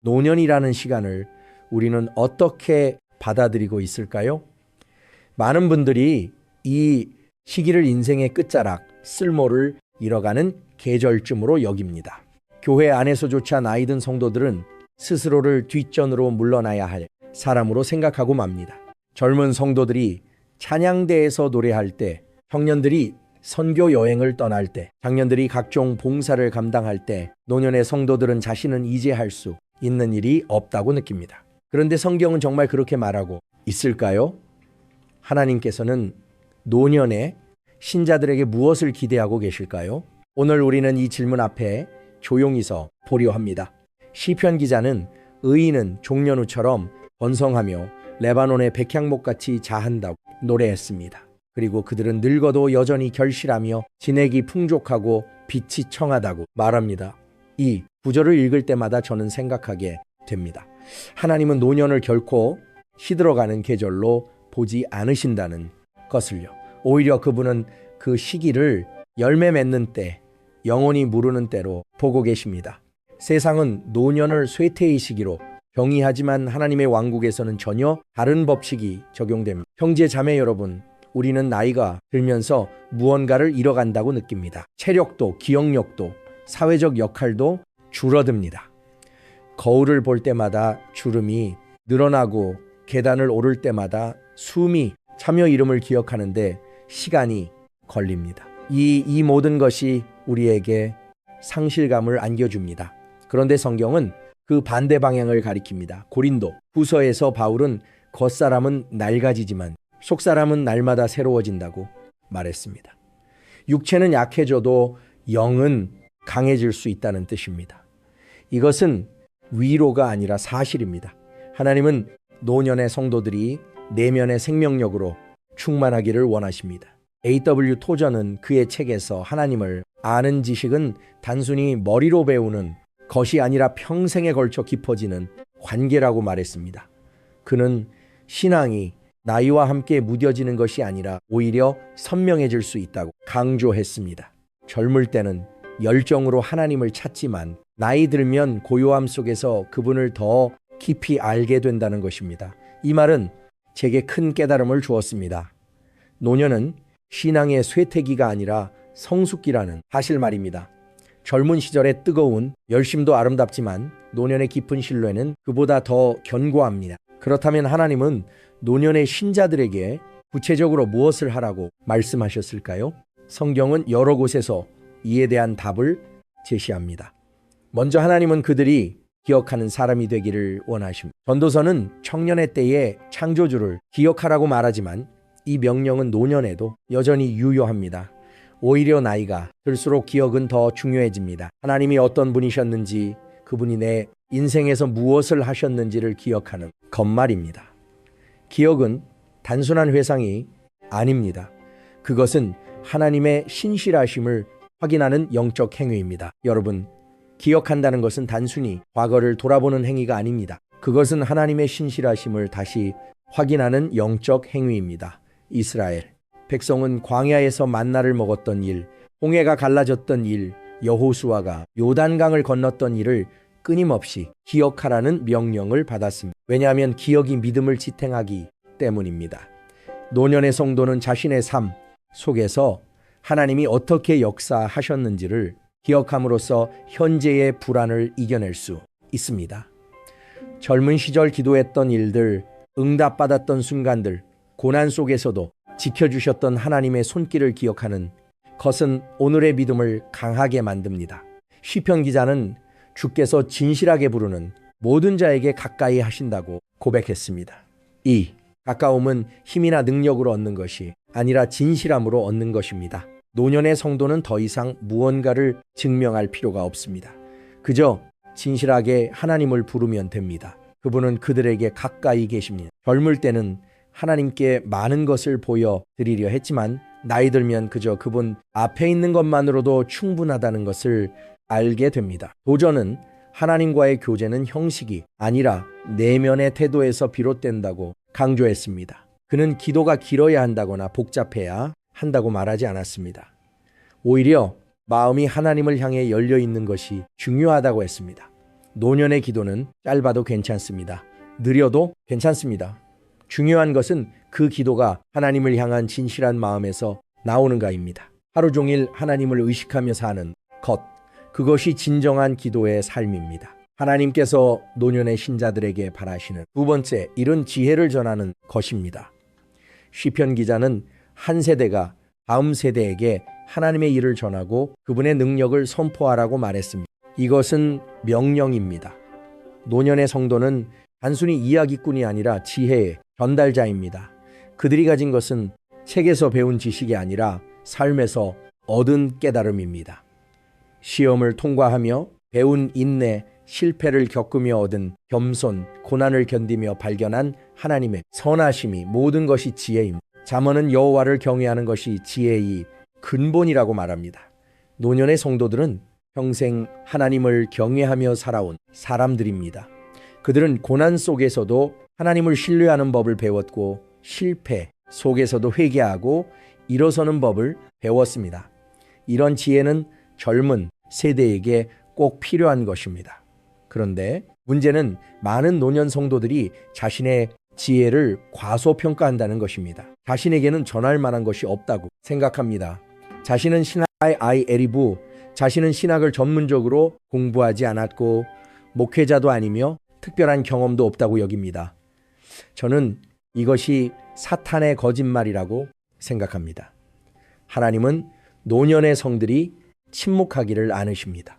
노년이라는 시간을 우리는 어떻게 받아들이고 있을까요? 많은 분들이 이 시기를 인생의 끝자락, 쓸모를 잃어가는 계절쯤으로 여깁니다. 교회 안에서조차 나이 든 성도들은 스스로를 뒷전으로 물러나야 할 사람으로 생각하고 맙니다. 젊은 성도들이 찬양대에서 노래할 때, 청년들이 선교 여행을 떠날 때, 장년들이 각종 봉사를 감당할 때 노년의 성도들은 자신은 이제 할 수 있는 일이 없다고 느낍니다. 그런데 성경은 정말 그렇게 말하고 있을까요? 하나님께서는 노년에 신자들에게 무엇을 기대하고 계실까요? 오늘 우리는 이 질문 앞에 조용히 서 보려 합니다. 시편 기자는 의인은 종려누처럼 번성하며 레바논의 백향목같이 자한다고 노래했습니다. 그리고 그들은 늙어도 여전히 결실하며 진액이 풍족하고 빛이 청하다고 말합니다. 이 구절을 읽을 때마다 저는 생각하게 됩니다. 하나님은 노년을 결코 시들어가는 계절로 보지 않으신다는 것을요. 오히려 그분은 그 시기를 열매 맺는 때, 영혼이 무르는 때로 보고 계십니다. 세상은 노년을 쇠퇴의 시기로 정의하지만 하나님의 왕국에서는 전혀 다른 법칙이 적용됩니다. 형제 자매 여러분, 우리는 나이가 들면서 무언가를 잃어간다고 느낍니다. 체력도, 기억력도, 사회적 역할도 줄어듭니다. 거울을 볼 때마다 주름이 늘어나고 계단을 오를 때마다 숨이 차며 이름을 기억하는데 시간이 걸립니다. 이 모든 것이 우리에게 상실감을 안겨줍니다. 그런데 성경은 그 반대 방향을 가리킵니다. 고린도 후서에서 바울은 겉사람은 낡아지지만 속사람은 날마다 새로워진다고 말했습니다. 육체는 약해져도 영은 강해질 수 있다는 뜻입니다. 이것은 위로가 아니라 사실입니다. 하나님은 노년의 성도들이 내면의 생명력으로 충만하기를 원하십니다. A.W. 토저는 그의 책에서 하나님을 아는 지식은 단순히 머리로 배우는 것이 아니라 평생에 걸쳐 깊어지는 관계라고 말했습니다. 그는 신앙이 나이와 함께 무뎌지는 것이 아니라 오히려 선명해질 수 있다고 강조했습니다. 젊을 때는 열정으로 하나님을 찾지만 나이 들면 고요함 속에서 그분을 더 깊이 알게 된다는 것입니다. 이 말은 제게 큰 깨달음을 주었습니다. 노년은 신앙의 쇠퇴기가 아니라 성숙기라는 사실 말입니다. 젊은 시절의 뜨거운 열심도 아름답지만 노년의 깊은 신뢰는 그보다 더 견고합니다. 그렇다면 하나님은 노년의 신자들에게 구체적으로 무엇을 하라고 말씀하셨을까요? 성경은 여러 곳에서 이에 대한 답을 제시합니다. 먼저 하나님은 그들이 기억하는 사람이 되기를 원하십니다. 전도서는 청년의 때의 창조주를 기억하라고 말하지만 이 명령은 노년에도 여전히 유효합니다. 오히려 나이가 들수록 기억은 더 중요해집니다. 하나님이 어떤 분이셨는지, 그분이 내 인생에서 무엇을 하셨는지를 기억하는 것말입니다. 기억은 단순한 회상이 아닙니다. 그것은 하나님의 신실하심을 확인하는 영적 행위입니다. 여러분, 기억한다는 것은 단순히 과거를 돌아보는 행위가 아닙니다. 그것은 하나님의 신실하심을 다시 확인하는 영적 행위입니다. 이스라엘 백성은 광야에서 만나를 먹었던 일, 홍해가 갈라졌던 일, 여호수아가 요단강을 건넜던 일을 끊임없이 기억하라는 명령을 받았습니다. 왜냐하면 기억이 믿음을 지탱하기 때문입니다. 노년의 성도는 자신의 삶 속에서 하나님이 어떻게 역사하셨는지를 기억함으로써 현재의 불안을 이겨낼 수 있습니다. 젊은 시절 기도했던 일들, 응답받았던 순간들, 고난 속에서도 지켜주셨던 하나님의 손길을 기억하는 것은 오늘의 믿음을 강하게 만듭니다. 시편 기자는 주께서 진실하게 부르는 모든 자에게 가까이 하신다고 고백했습니다. 이 가까움은 힘이나 능력으로 얻는 것이 아니라 진실함으로 얻는 것입니다. 노년의 성도는 더 이상 무언가를 증명할 필요가 없습니다. 그저 진실하게 하나님을 부르면 됩니다. 그분은 그들에게 가까이 계십니다. 젊을 때는 하나님께 많은 것을 보여드리려 했지만 나이 들면 그저 그분 앞에 있는 것만으로도 충분하다는 것을 알게 됩니다. 도전은 하나님과의 교제는 형식이 아니라 내면의 태도에서 비롯된다고 강조했습니다. 그는 기도가 길어야 한다거나 복잡해야 한다고 말하지 않았습니다. 오히려 마음이 하나님을 향해 열려 있는 것이 중요하다고 했습니다. 노년의 기도는 짧아도 괜찮습니다. 느려도 괜찮습니다. 중요한 것은 그 기도가 하나님을 향한 진실한 마음에서 나오는가입니다. 하루 종일 하나님을 의식하며 사는 것, 그것이 진정한 기도의 삶입니다. 하나님께서 노년의 신자들에게 바라시는 두 번째, 이런 지혜를 전하는 것입니다. 시편 기자는 한 세대가 다음 세대에게 하나님의 일을 전하고 그분의 능력을 선포하라고 말했습니다. 이것은 명령입니다. 노년의 성도는 단순히 이야기꾼이 아니라 지혜의 전달자입니다. 그들이 가진 것은 책에서 배운 지식이 아니라 삶에서 얻은 깨달음입니다. 시험을 통과하며 배운 인내, 실패를 겪으며 얻은 겸손, 고난을 견디며 발견한 하나님의 선하심이 모든 것이 지혜입니다. 잠언은 여호와를 경외하는 것이 지혜의 근본이라고 말합니다. 노년의 성도들은 평생 하나님을 경외하며 살아온 사람들입니다. 그들은 고난 속에서도 하나님을 신뢰하는 법을 배웠고 실패 속에서도 회개하고 일어서는 법을 배웠습니다. 이런 지혜는 젊은 세대에게 꼭 필요한 것입니다. 그런데 문제는 많은 노년 성도들이 자신의 지혜를 과소평가한다는 것입니다. 자신에게는 전할 만한 것이 없다고 생각합니다. 자신은 신학의 아이에리부, 자신은 신학을 전문적으로 공부하지 않았고 목회자도 아니며 특별한 경험도 없다고 여깁니다. 저는 이것이 사탄의 거짓말이라고 생각합니다. 하나님은 노년의 성들이 침묵하기를 않으십니다.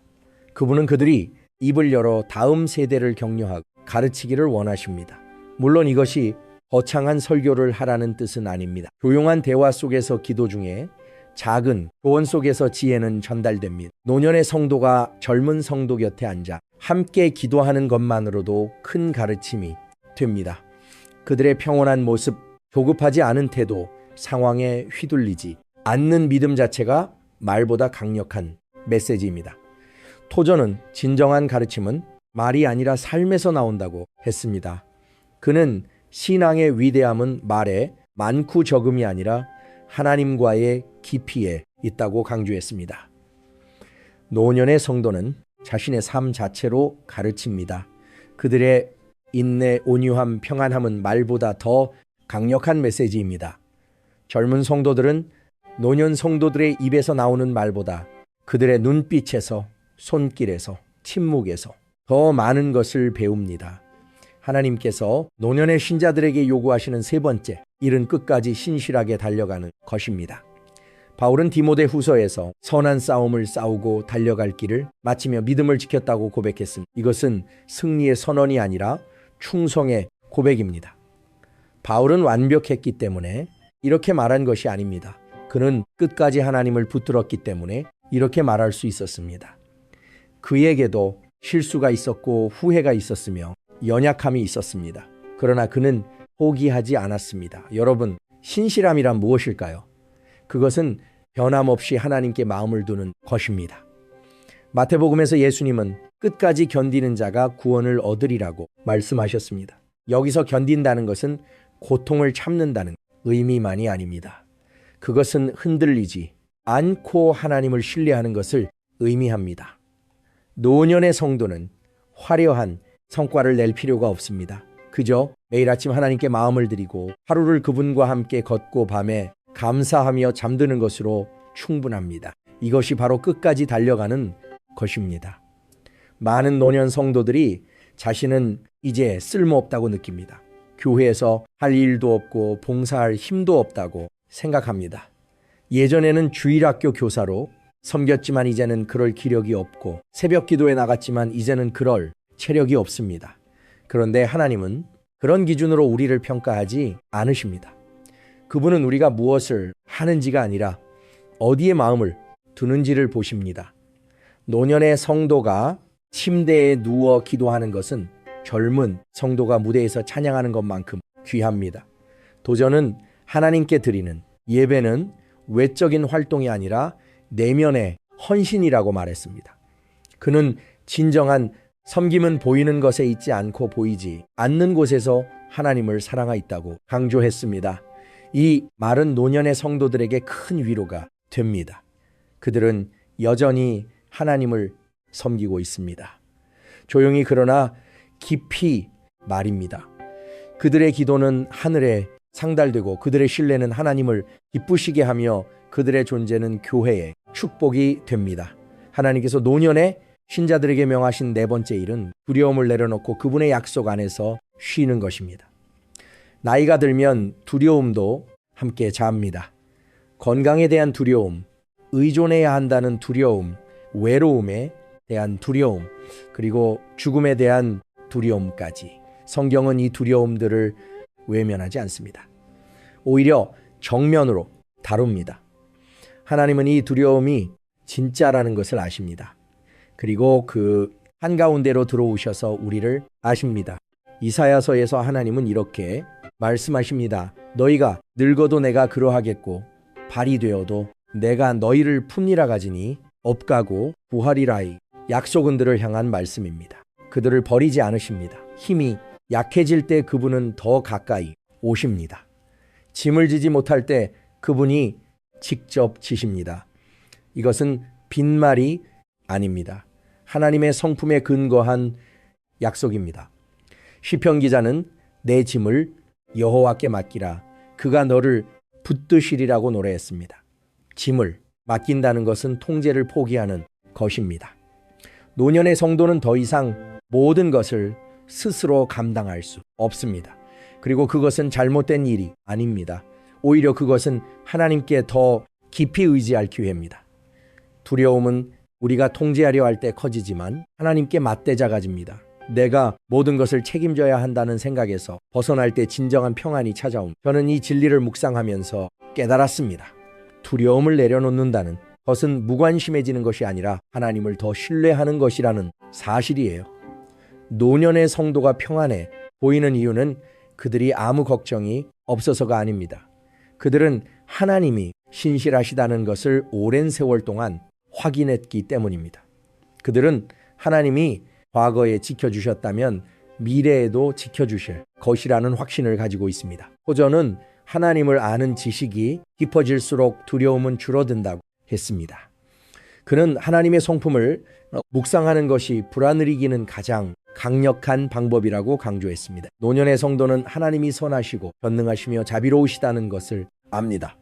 그분은 그들이 입을 열어 다음 세대를 격려하고 가르치기를 원하십니다. 물론 이것이 거창한 설교를 하라는 뜻은 아닙니다. 조용한 대화 속에서 기도 중에 작은 조언 속에서 지혜는 전달됩니다. 노년의 성도가 젊은 성도 곁에 앉아 함께 기도하는 것만으로도 큰 가르침이 됩니다. 그들의 평온한 모습, 조급하지 않은 태도, 상황에 휘둘리지 않는 믿음 자체가 말보다 강력한 메시지입니다. 토저는 진정한 가르침은 말이 아니라 삶에서 나온다고 했습니다. 그는 신앙의 위대함은 말에 많고 적음이 아니라 하나님과의 깊이에 있다고 강조했습니다. 노년의 성도는 자신의 삶 자체로 가르칩니다. 그들의 인내, 온유함, 평안함은 말보다 더 강력한 메시지입니다. 젊은 성도들은 노년 성도들의 입에서 나오는 말보다 그들의 눈빛에서, 손길에서, 침묵에서 더 많은 것을 배웁니다. 하나님께서 노년의 신자들에게 요구하시는 세 번째, 일은 끝까지 신실하게 달려가는 것입니다. 바울은 디모데 후서에서 선한 싸움을 싸우고 달려갈 길을 마치며 믿음을 지켰다고 고백했습니다. 이것은 승리의 선언이 아니라 충성의 고백입니다. 바울은 완벽했기 때문에 이렇게 말한 것이 아닙니다. 그는 끝까지 하나님을 붙들었기 때문에 이렇게 말할 수 있었습니다. 그에게도 실수가 있었고 후회가 있었으며 연약함이 있었습니다. 그러나 그는 포기하지 않았습니다. 여러분, 신실함이란 무엇일까요? 그것은 변함없이 하나님께 마음을 두는 것입니다. 마태복음에서 예수님은 끝까지 견디는 자가 구원을 얻으리라고 말씀하셨습니다. 여기서 견딘다는 것은 고통을 참는다는 의미만이 아닙니다. 그것은 흔들리지 않고 하나님을 신뢰하는 것을 의미합니다. 노년의 성도는 화려한 성과를 낼 필요가 없습니다. 그저 매일 아침 하나님께 마음을 드리고 하루를 그분과 함께 걷고 밤에 감사하며 잠드는 것으로 충분합니다. 이것이 바로 끝까지 달려가는 것입니다. 많은 노년 성도들이 자신은 이제 쓸모없다고 느낍니다. 교회에서 할 일도 없고 봉사할 힘도 없다고 생각합니다. 예전에는 주일학교 교사로 섬겼지만 이제는 그럴 기력이 없고 새벽 기도에 나갔지만 이제는 그럴 체력이 없습니다. 그런데 하나님은 그런 기준으로 우리를 평가하지 않으십니다. 그분은 우리가 무엇을 하는지가 아니라 어디에 마음을 두는지를 보십니다. 노년의 성도가 침대에 누워 기도하는 것은 젊은 성도가 무대에서 찬양하는 것만큼 귀합니다. 도전은 하나님께 드리는 예배는 외적인 활동이 아니라 내면의 헌신이라고 말했습니다. 그는 진정한 섬김은 보이는 것에 있지 않고 보이지 않는 곳에서 하나님을 사랑하였다고 강조했습니다. 이 말은 노년의 성도들에게 큰 위로가 됩니다. 그들은 여전히 하나님을 섬기고 있습니다. 조용히 그러나 깊이 말입니다. 그들의 기도는 하늘에 상달되고 그들의 신뢰는 하나님을 기쁘시게 하며 그들의 존재는 교회의 축복이 됩니다. 하나님께서 노년에 신자들에게 명하신 네 번째 일은 두려움을 내려놓고 그분의 약속 안에서 쉬는 것입니다. 나이가 들면 두려움도 함께 잡니다. 건강에 대한 두려움, 의존해야 한다는 두려움, 외로움에 대한 두려움, 그리고 죽음에 대한 두려움까지 성경은 이 두려움들을 외면하지 않습니다. 오히려 정면으로 다룹니다. 하나님은 이 두려움이 진짜라는 것을 아십니다. 그리고 그 한가운데로 들어오셔서 우리를 아십니다. 이사야서에서 하나님은 이렇게 말씀하십니다. 너희가 늙어도 내가 그러하겠고 발이 되어도 내가 너희를 품리라 가지니 업가고 부활이라이. 약속은들을 향한 말씀입니다. 그들을 버리지 않으십니다. 힘이 약해질 때 그분은 더 가까이 오십니다. 짐을 지지 못할 때 그분이 직접 지십니다. 이것은 빈말이 아닙니다. 하나님의 성품에 근거한 약속입니다. 시편 기자는 내 짐을 여호와께 맡기라. 그가 너를 붙드시리라고 노래했습니다. 짐을 맡긴다는 것은 통제를 포기하는 것입니다. 노년의 성도는 더 이상 모든 것을 스스로 감당할 수 없습니다. 그리고 그것은 잘못된 일이 아닙니다. 오히려 그것은 하나님께 더 깊이 의지할 기회입니다. 두려움은 우리가 통제하려 할 때 커지지만 하나님께 맞대자 가집니다. 내가 모든 것을 책임져야 한다는 생각에서 벗어날 때 진정한 평안이 찾아온 저는 이 진리를 묵상하면서 깨달았습니다. 두려움을 내려놓는다는 것은 무관심해지는 것이 아니라 하나님을 더 신뢰하는 것이라는 사실이에요. 노년의 성도가 평안해 보이는 이유는 그들이 아무 걱정이 없어서가 아닙니다. 그들은 하나님이 신실하시다는 것을 오랜 세월 동안 확인했기 때문입니다. 그들은 하나님이 과거에 지켜주셨다면 미래에도 지켜주실 것이라는 확신을 가지고 있습니다. 호저는 하나님을 아는 지식이 깊어질수록 두려움은 줄어든다고 했습니다. 그는 하나님의 성품을 묵상하는 것이 불안을 이기는 가장 강력한 방법이라고 강조했습니다. 노년의 성도는 하나님이 선하시고 전능하시며 자비로우시다는 것을 압니다.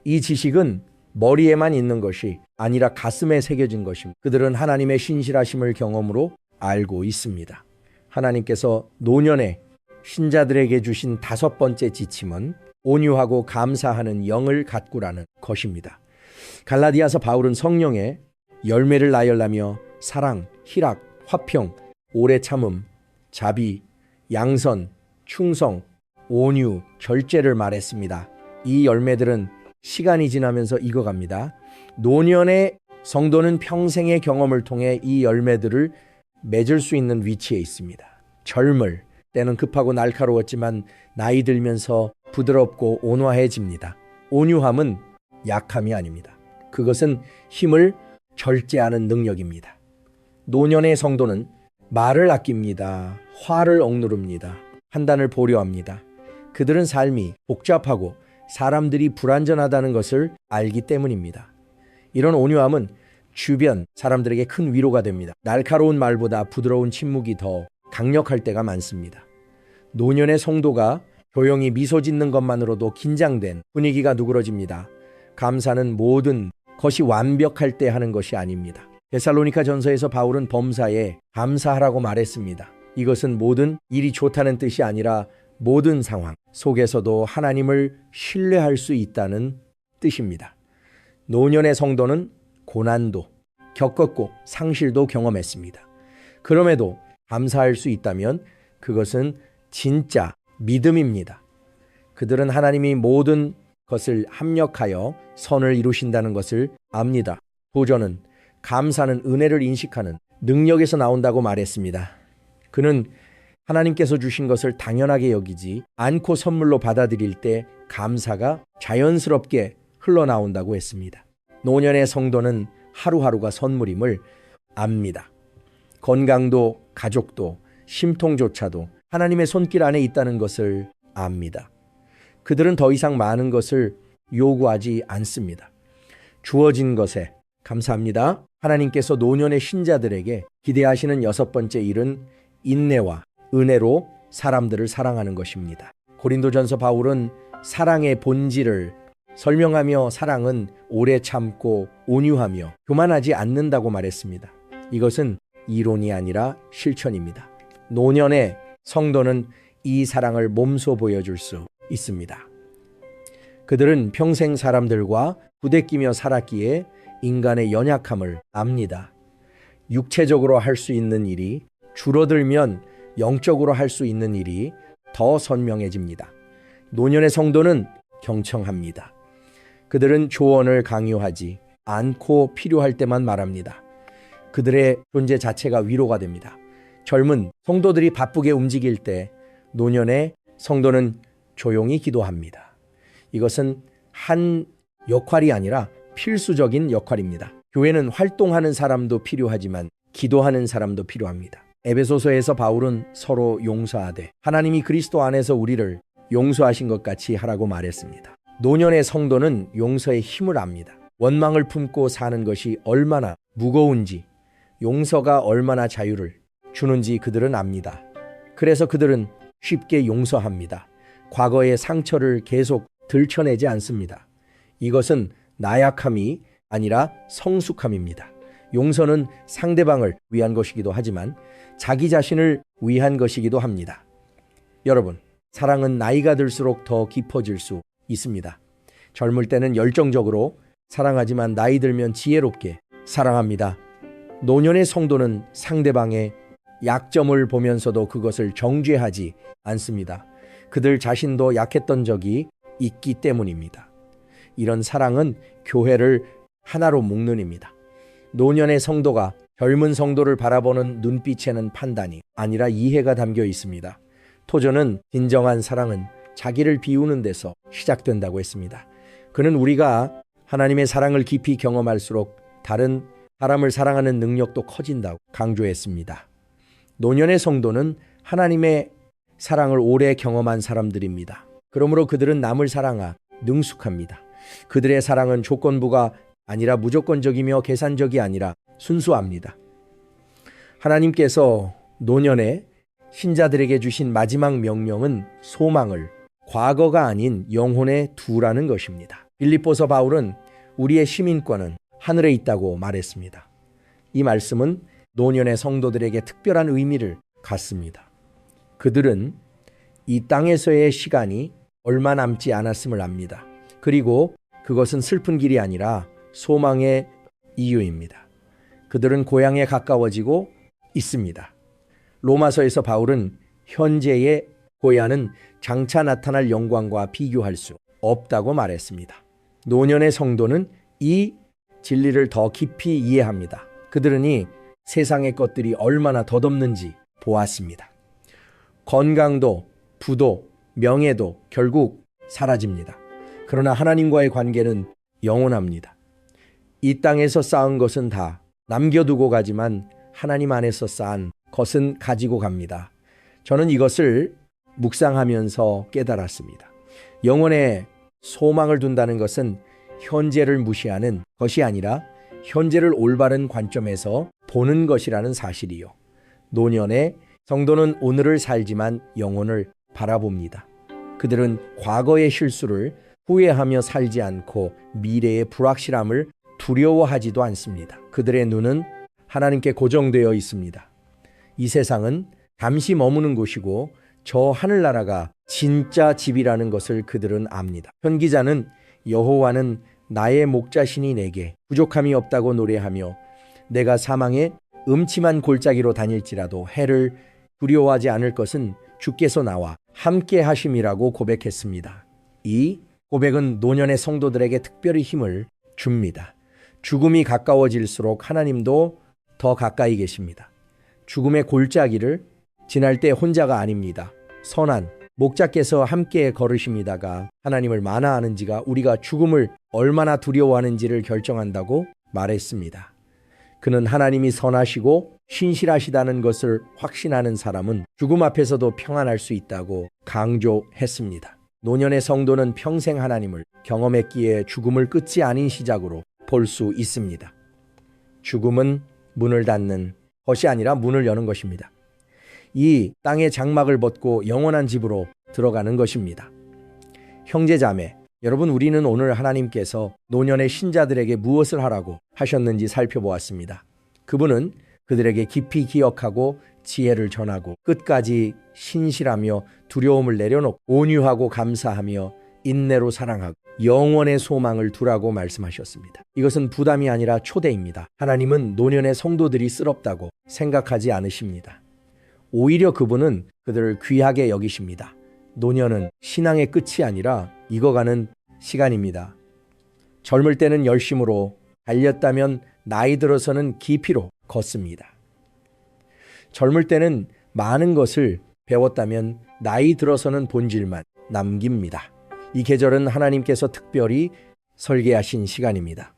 이 지식은 머리에만 있는 것이 아니라 가슴에 새겨진 것입니다. 그들은 하나님의 신실하심을 경험으로 알고 있습니다. 하나님께서 노년에 신자들에게 주신 다섯 번째 지침은 온유하고 감사하는 영을 가꾸라는 것입니다. 갈라디아서 바울은 성령의 열매를 나열하며 사랑, 희락, 화평, 오래 참음, 자비, 양선, 충성, 온유, 절제를 말했습니다. 이 열매들은 시간이 지나면서 익어갑니다. 노년의 성도는 평생의 경험을 통해 이 열매들을 맺을 수 있는 위치에 있습니다. 젊을 때는 급하고 날카로웠지만 나이 들면서 부드럽고 온화해집니다. 온유함은 약함이 아닙니다. 그것은 힘을 절제하는 능력입니다. 노년의 성도는 말을 아낍니다. 화를 억누릅니다. 판단을 보려합니다. 그들은 삶이 복잡하고 사람들이 불완전하다는 것을 알기 때문입니다. 이런 온유함은 주변 사람들에게 큰 위로가 됩니다. 날카로운 말보다 부드러운 침묵이 더 강력할 때가 많습니다. 노년의 성도가 조용히 미소 짓는 것만으로도 긴장된 분위기가 누그러집니다. 감사는 모든 것이 완벽할 때 하는 것이 아닙니다. 데살로니가 전서에서 바울은 범사에 감사하라고 말했습니다. 이것은 모든 일이 좋다는 뜻이 아니라 모든 상황 속에서도 하나님을 신뢰할 수 있다는 뜻입니다. 노년의 성도는 고난도 겪었고 상실도 경험했습니다. 그럼에도 감사할 수 있다면 그것은 진짜 믿음입니다. 그들은 하나님이 모든 것을 합력하여 선을 이루신다는 것을 압니다. 도전은 감사는 은혜를 인식하는 능력에서 나온다고 말했습니다. 그는 하나님께서 주신 것을 당연하게 여기지 않고 선물로 받아들일 때 감사가 자연스럽게 흘러나온다고 했습니다. 노년의 성도는 하루하루가 선물임을 압니다. 건강도 가족도 심통조차도 하나님의 손길 안에 있다는 것을 압니다. 그들은 더 이상 많은 것을 요구하지 않습니다. 주어진 것에 감사합니다. 하나님께서 노년의 신자들에게 기대하시는 여섯 번째 일은 인내와 은혜로 사람들을 사랑하는 것입니다. 고린도전서 바울은 사랑의 본질을 설명하며 사랑은 오래 참고 온유하며 교만하지 않는다고 말했습니다. 이것은 이론이 아니라 실천입니다. 노년의 성도는 이 사랑을 몸소 보여줄 수 있습니다. 그들은 평생 사람들과 부대끼며 살았기에 인간의 연약함을 압니다. 육체적으로 할 수 있는 일이 줄어들면 영적으로 할 수 있는 일이 더 선명해집니다. 노년의 성도는 경청합니다. 그들은 조언을 강요하지 않고 필요할 때만 말합니다. 그들의 존재 자체가 위로가 됩니다. 젊은 성도들이 바쁘게 움직일 때 노년의 성도는 조용히 기도합니다. 이것은 한 역할이 아니라 필수적인 역할입니다. 교회는 활동하는 사람도 필요하지만 기도하는 사람도 필요합니다. 에베소서에서 바울은 서로 용서하되 하나님이 그리스도 안에서 우리를 용서하신 것 같이 하라고 말했습니다. 노년의 성도는 용서의 힘을 압니다. 원망을 품고 사는 것이 얼마나 무거운지, 용서가 얼마나 자유를 주는지 그들은 압니다. 그래서 그들은 쉽게 용서합니다. 과거의 상처를 계속 들춰내지 않습니다. 이것은 나약함이 아니라 성숙함입니다. 용서는 상대방을 위한 것이기도 하지만 자기 자신을 위한 것이기도 합니다. 여러분, 사랑은 나이가 들수록 더 깊어질 수 있습니다. 젊을 때는 열정적으로 사랑하지만 나이 들면 지혜롭게 사랑합니다. 노년의 성도는 상대방의 약점을 보면서도 그것을 정죄하지 않습니다. 그들 자신도 약했던 적이 있기 때문입니다. 이런 사랑은 교회를 하나로 묶는 입니다. 노년의 성도가 젊은 성도를 바라보는 눈빛에는 판단이 아니라 이해가 담겨 있습니다. 토저는 진정한 사랑은 자기를 비우는 데서 시작된다고 했습니다. 그는 우리가 하나님의 사랑을 깊이 경험할수록 다른 사람을 사랑하는 능력도 커진다고 강조했습니다. 노년의 성도는 하나님의 사랑을 오래 경험한 사람들입니다. 그러므로 그들은 남을 사랑하 능숙합니다. 그들의 사랑은 조건부가 아니라 무조건적이며 계산적이 아니라 순수합니다. 하나님께서 노년에 신자들에게 주신 마지막 명령은 소망을 과거가 아닌 영혼에 두라는 것입니다. 빌립보서 바울은 우리의 시민권은 하늘에 있다고 말했습니다. 이 말씀은 노년의 성도들에게 특별한 의미를 갖습니다. 그들은 이 땅에서의 시간이 얼마 남지 않았음을 압니다. 그리고 그것은 슬픈 길이 아니라 소망의 이유입니다. 그들은 고향에 가까워지고 있습니다. 로마서에서 바울은 현재의 고향은 장차 나타날 영광과 비교할 수 없다고 말했습니다. 노년의 성도는 이 진리를 더 깊이 이해합니다. 그들은 이 세상의 것들이 얼마나 덧없는지 보았습니다. 건강도, 부도, 명예도 결국 사라집니다. 그러나 하나님과의 관계는 영원합니다. 이 땅에서 쌓은 것은 다 남겨두고 가지만 하나님 안에서 쌓은 것은 가지고 갑니다. 저는 이것을 묵상하면서 깨달았습니다. 영혼에 소망을 둔다는 것은 현재를 무시하는 것이 아니라 현재를 올바른 관점에서 보는 것이라는 사실이요. 노년의 성도는 오늘을 살지만 영혼을 바라봅니다. 그들은 과거의 실수를 후회하며 살지 않고 미래의 불확실함을 두려워하지도 않습니다. 그들의 눈은 하나님께 고정되어 있습니다. 이 세상은 잠시 머무는 곳이고 저 하늘나라가 진짜 집이라는 것을 그들은 압니다. 편기자는 여호와는 나의 목자시니 내게 부족함이 없다고 노래하며 내가 사망의 음침한 골짜기로 다닐지라도 해를 두려워하지 않을 것은 주께서 나와 함께 하심이라고 고백했습니다. 이 고백은 노년의 성도들에게 특별히 힘을 줍니다. 죽음이 가까워질수록 하나님도 더 가까이 계십니다. 죽음의 골짜기를 지날 때 혼자가 아닙니다. 선한 목자께서 함께 걸으십니다가 하나님을 마나하는지가 우리가 죽음을 얼마나 두려워하는지를 결정한다고 말했습니다. 그는 하나님이 선하시고 신실하시다는 것을 확신하는 사람은 죽음 앞에서도 평안할 수 있다고 강조했습니다. 노년의 성도는 평생 하나님을 경험했기에 죽음을 끝이 아닌 시작으로 볼 수 있습니다. 죽음은 문을 닫는 것이 아니라 문을 여는 것입니다. 이 땅의 장막을 벗고 영원한 집으로 들어가는 것입니다. 형제자매, 여러분, 우리는 오늘 하나님께서 노년의 신자들에게 무엇을 하라고 하셨는지 살펴보았습니다. 그분은 그들에게 깊이 기억하고 지혜를 전하고 끝까지 신실하며 두려움을 내려놓고 온유하고 감사하며 인내로 사랑하고 영원의 소망을 두라고 말씀하셨습니다. 이것은 부담이 아니라 초대입니다. 하나님은 노년의 성도들이 쓸없다고 생각하지 않으십니다. 오히려 그분은 그들을 귀하게 여기십니다. 노년은 신앙의 끝이 아니라 익어가는 시간입니다. 젊을 때는 열심으로 달렸다면 나이 들어서는 깊이로 걷습니다. 젊을 때는 많은 것을 배웠다면 나이 들어서는 본질만 남깁니다. 이 계절은 하나님께서 특별히 설계하신 시간입니다.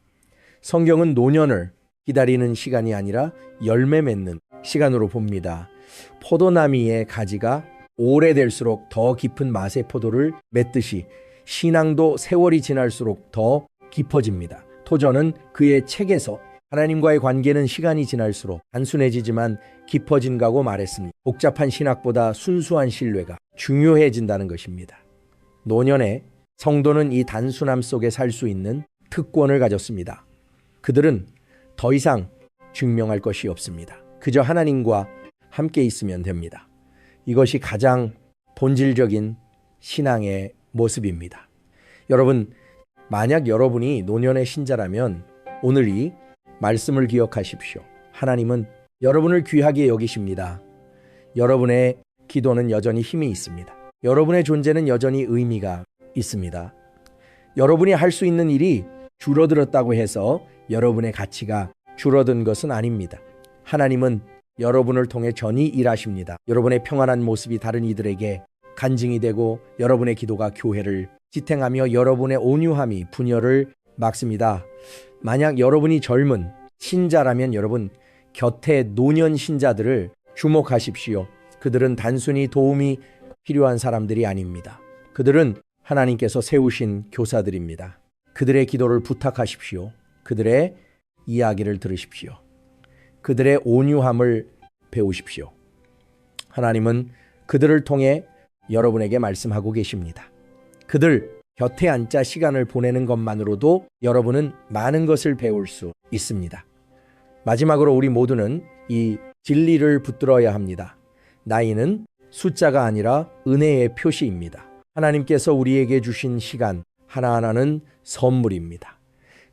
성경은 노년을 기다리는 시간이 아니라 열매 맺는 시간으로 봅니다. 포도나무의 가지가 오래될수록 더 깊은 맛의 포도를 맺듯이 신앙도 세월이 지날수록 더 깊어집니다. 토저는 그의 책에서 하나님과의 관계는 시간이 지날수록 단순해지지만 깊어진다고 말했습니다. 복잡한 신학보다 순수한 신뢰가 중요해진다는 것입니다. 노년에 성도는 이 단순함 속에 살 수 있는 특권을 가졌습니다. 그들은 더 이상 증명할 것이 없습니다. 그저 하나님과 함께 있으면 됩니다. 이것이 가장 본질적인 신앙의 모습입니다. 여러분, 만약 여러분이 노년의 신자라면 오늘 이 말씀을 기억하십시오. 하나님은 여러분을 귀하게 여기십니다. 여러분의 기도는 여전히 힘이 있습니다. 여러분의 존재는 여전히 의미가 있습니다. 여러분이 할 수 있는 일이 줄어들었다고 해서 여러분의 가치가 줄어든 것은 아닙니다. 하나님은 여러분을 통해 전히 일하십니다. 여러분의 평안한 모습이 다른 이들에게 간증이 되고 여러분의 기도가 교회를 지탱하며 여러분의 온유함이 분열을 막습니다. 만약 여러분이 젊은 신자라면 여러분 곁에 노년 신자들을 주목하십시오. 그들은 단순히 도움이 필요한 사람들이 아닙니다. 그들은 하나님께서 세우신 교사들입니다. 그들의 기도를 부탁하십시오. 그들의 이야기를 들으십시오. 그들의 온유함을 배우십시오. 하나님은 그들을 통해 여러분에게 말씀하고 계십니다. 그들 곁에 앉아 시간을 보내는 것만으로도 여러분은 많은 것을 배울 수 있습니다. 마지막으로 우리 모두는 이 진리를 붙들어야 합니다. 나이는 숫자가 아니라 은혜의 표시입니다. 하나님께서 우리에게 주신 시간 하나하나는 선물입니다.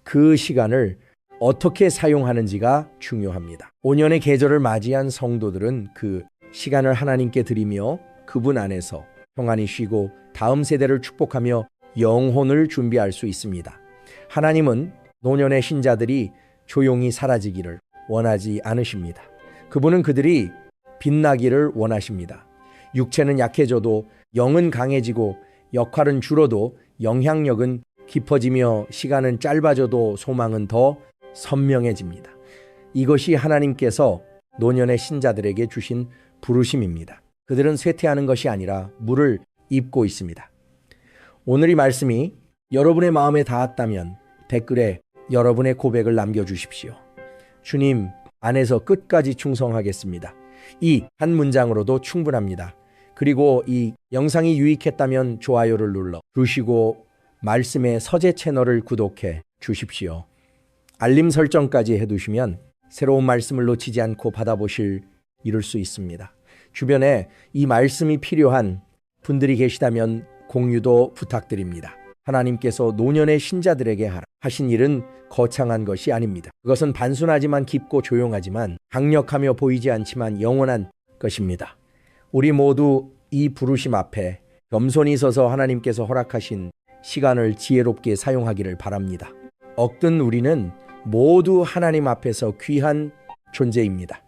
그 시간을 어떻게 사용하는지가 중요합니다. 5년의 계절을 맞이한 성도들은 그 시간을 하나님께 드리며 그분 안에서 평안히 쉬고 다음 세대를 축복하며 영혼을 준비할 수 있습니다. 하나님은 노년의 신자들이 조용히 사라지기를 원하지 않으십니다. 그분은 그들이 빛나기를 원하십니다. 육체는 약해져도 영은 강해지고 역할은 줄어도 영향력은 깊어지며 시간은 짧아져도 소망은 더 선명해집니다. 이것이 하나님께서 노년의 신자들에게 주신 부르심입니다. 그들은 쇠퇴하는 것이 아니라 물을 입고 있습니다. 오늘 이 말씀이 여러분의 마음에 닿았다면 댓글에 여러분의 고백을 남겨주십시오. 주님 안에서 끝까지 충성하겠습니다. 이 한 문장으로도 충분합니다. 그리고 이 영상이 유익했다면 좋아요를 눌러 주시고 말씀의 서재 채널을 구독해 주십시오. 알림 설정까지 해두시면 새로운 말씀을 놓치지 않고 받아보실 이룰 수 있습니다. 주변에 이 말씀이 필요한 분들이 계시다면 공유도 부탁드립니다. 하나님께서 노년의 신자들에게 하신 일은 거창한 것이 아닙니다. 그것은 단순하지만 깊고 조용하지만 강력하며 보이지 않지만 영원한 것입니다. 우리 모두 이 부르심 앞에 겸손히 서서 하나님께서 허락하신 시간을 지혜롭게 사용하기를 바랍니다. 억든 우리는 모두 하나님 앞에서 귀한 존재입니다.